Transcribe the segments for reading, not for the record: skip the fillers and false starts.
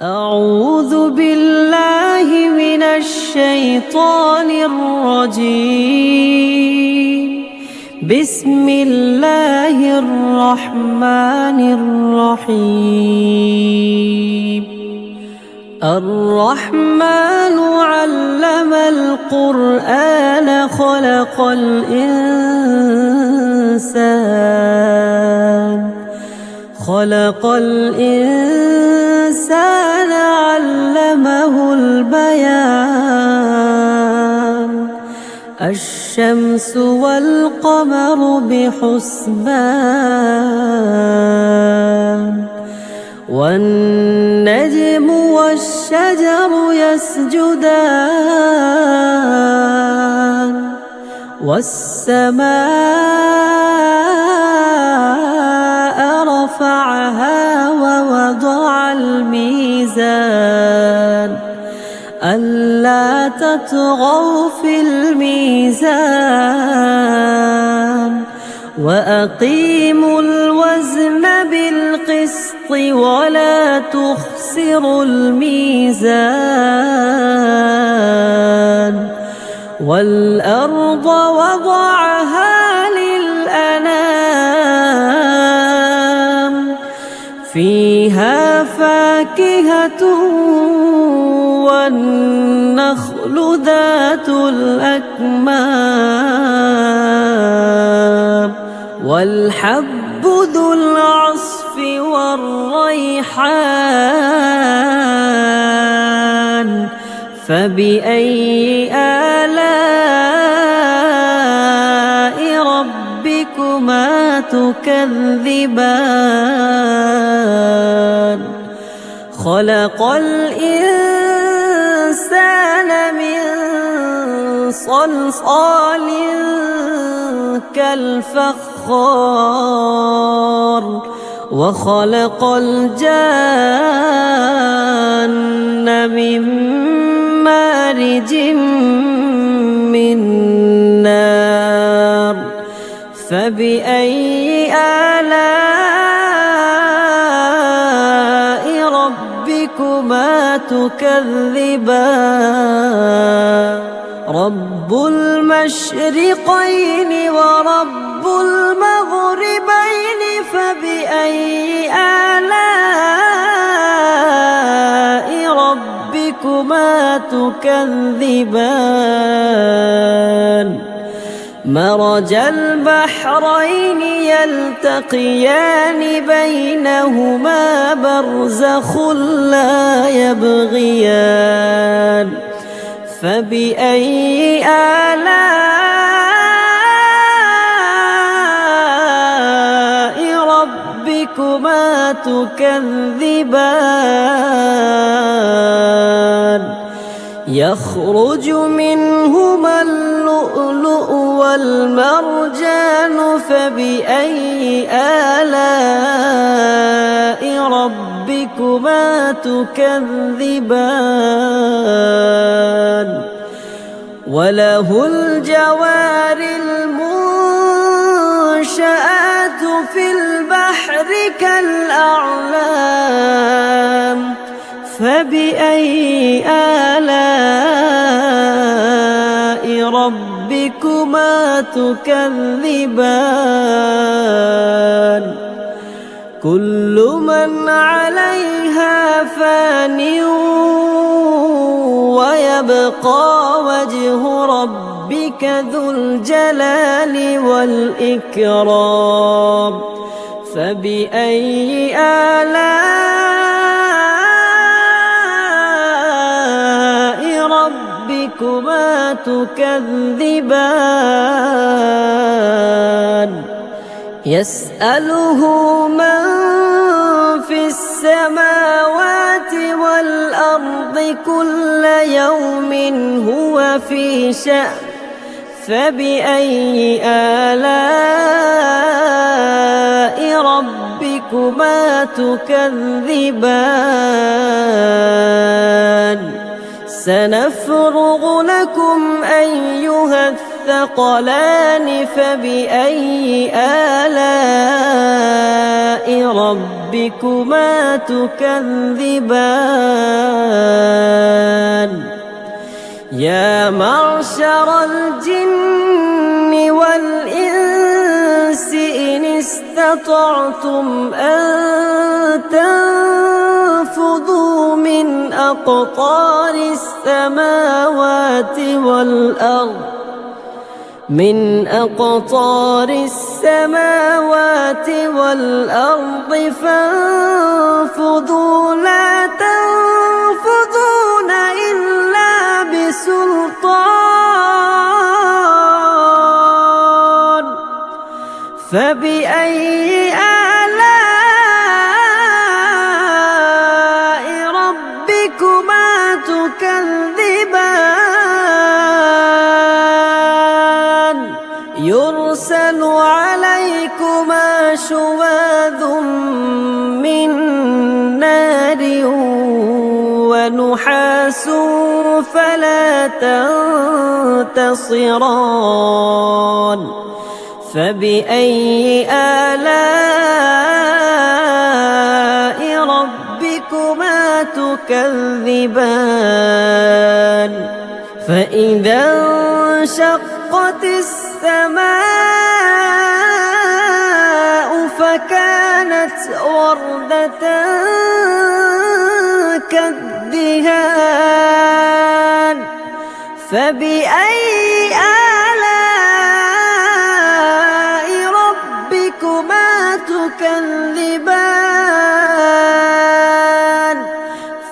أعوذ بالله من الشيطان الرجيم. بسم الله الرحمن الرحيم. الرحمن علم القرآن خلق الإنسان علمه البيان. الشمس والقمر بحسبان والنجم والشجر يسجدان والسماء رفعها ووضع الميزان ألا تطغوا في الميزان وأقيموا الوزن بالقسط ولا تخسروا الميزان. والأرض وضعها للأنام فيها فاكهة والنخل ذات الأكمام والحب ذو العصف والريحان. فبأي آلاء ربكما تكذبان. خلق الإنسان من صلصال كالفخار وخلق الجان من مارج من نار. فبأي آلاء ربكما تكذبان. رب المشرقين ورب المغربين فبأي آلاء ربكما تكذبان. مرج البحرين يلتقيان بينهما برزخ لا يبغيان. فبأي آلاء ربكما تكذبان. يخرج منهما اللؤلؤ والمرجان فبأي آلاء ربكما تكذبان. وله الجوار المنشآت في البحر كالأعلام. فبأي آلاء ربكما تكذبان. كل من عليها فان ويبقى وجه ربك ذو الجلال والإكرام. فبأي آلاء ربكما تكذبان. يسأله من في السماوات والأرض كل يوم هو في شأن. فبأي آلاء ربكما تكذبان. سنفرغ لكم أيها الثقلان. فبأي آلاء ربكما ربكما تكذبان يا معشر الجن والإنس إن استطعتم أن تنفذوا من أقطار السماوات والأرض فانفذوا لا تنفذون إلا بسلطان فبأي آلاء ربكما تكذبان يرسل عليكما شواظ من نار ونحاس فلا تنتصران فبأي آلاء ربكما تكذبان فإذا انشقت السماء فكانت وردة كالدهان فبأي آلاء ربكما تكذبان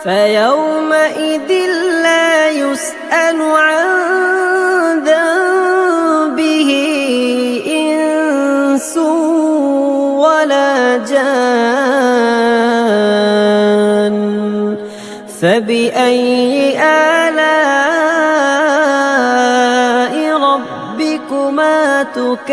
فيومئذ لا يسأل عن ذنبه إنس ولا جان فبأي آلاء ربكما تكذبان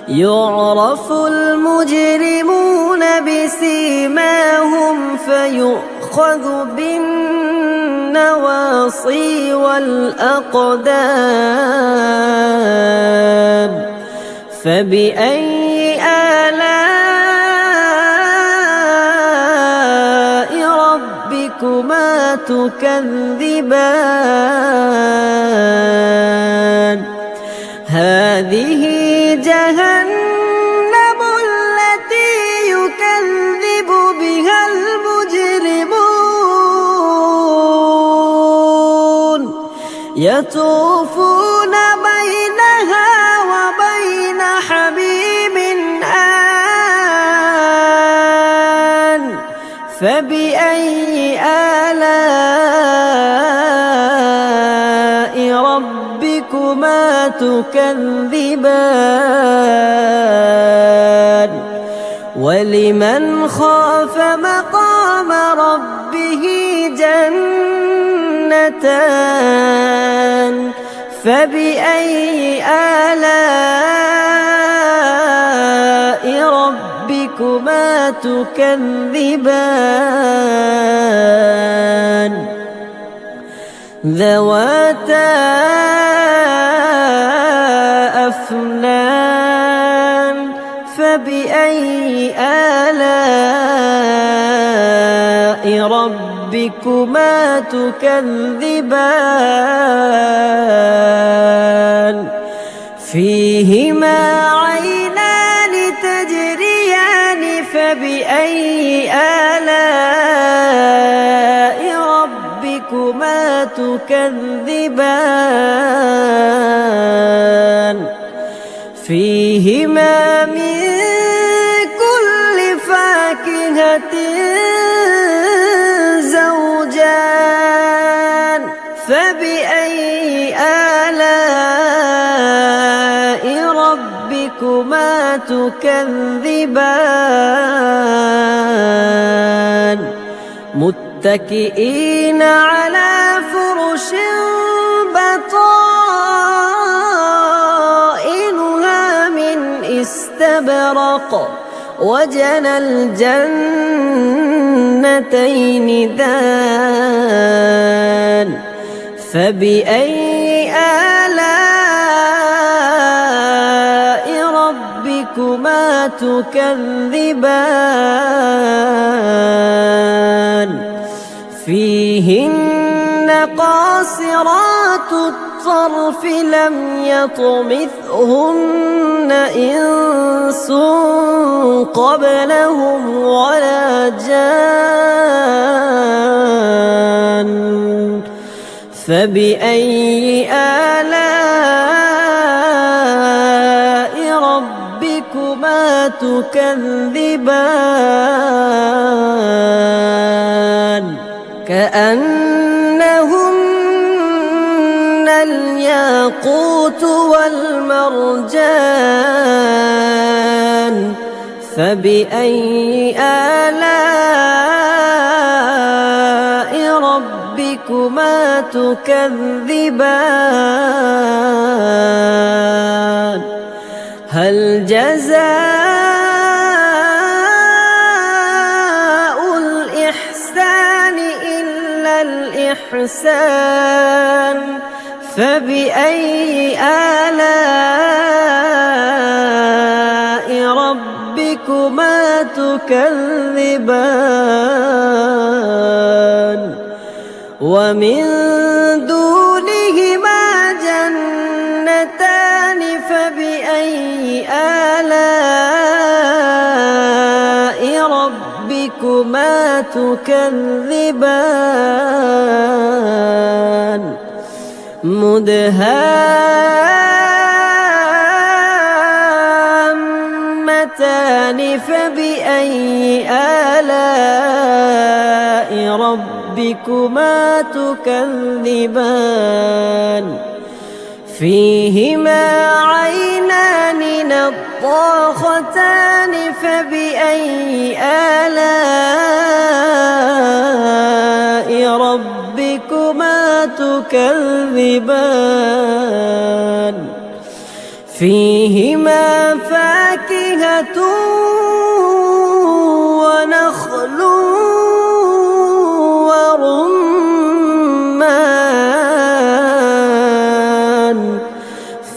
يعرف المجرمون بسيماهم فيؤخذ بالنواصي والأقدام فبأي آلاء ربكما تكذبان هذه جهنم التي يكذب بها المجرمون يطوفون بينها وبين حميم آن فبأي آلاء ربكما تكذبان ولمن خاف مقام ربه جنتان فبأي آلاء ربكما تكذبان ذواتا أفنان فبأي آلاء ربكما تكذبان فيهما عينان تجريان فبأي آلاء ربكما تكذبان فيهما من كل فاكهة زوجان فبأي آلاء ربكما تكذبان متكئين على فرش بطائنها من استبرق وجنى الجنتين دان فبأي آلاء ربكما ربكما تكذبان فيهن قاصرات الطرف لم يطمثهن إنس قبلهم ولا جان فبأي آلاء ربكما تكذبان كأنهن الياقوت والمرجان فبأي آلاء ربكما تكذبان هل جزاء الإحسان إلا الإحسان فبأي آلاء ربكما تكذبان ومن دونهما جنتان فبأي آلاء ربكما تكذبان مدهامتان فبأي آلاء ربكما تكذبان فيهما عينان نضاختان فبأي آلاء ربكما تكذبان فيهما فاكهة ونخل ورمان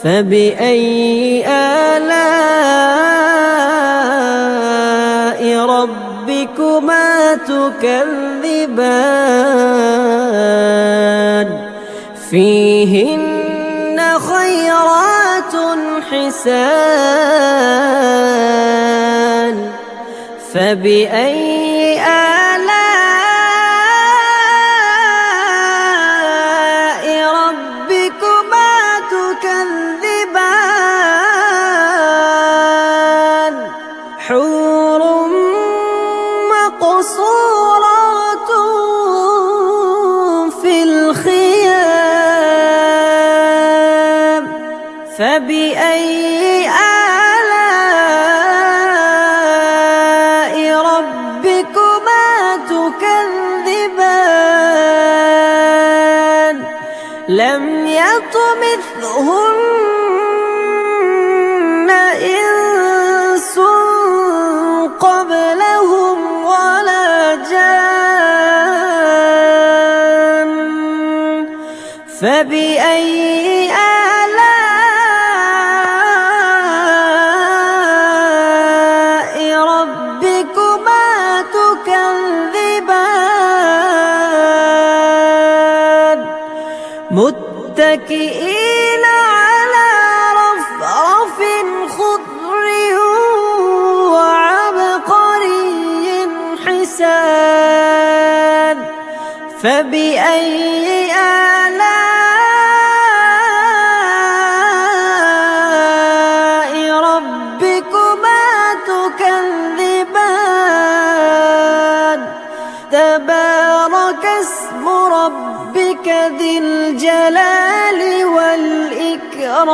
فبأي آلاء ربكما تكذبان فيهن خيرات حسان فبأي آلاء ربكما تكذبان حور مقصورات في الخيام فبأي آلاء ربكما تكذبان لم يطمثهن إنس قبلهم ولا جان فبأي آلاء ربكما تكذبان متكئين على رفرف خضر وعبقري حسان فبأي آلاء ربكما تكذبان تبارك اسم ربك ذي الجلال والإكرام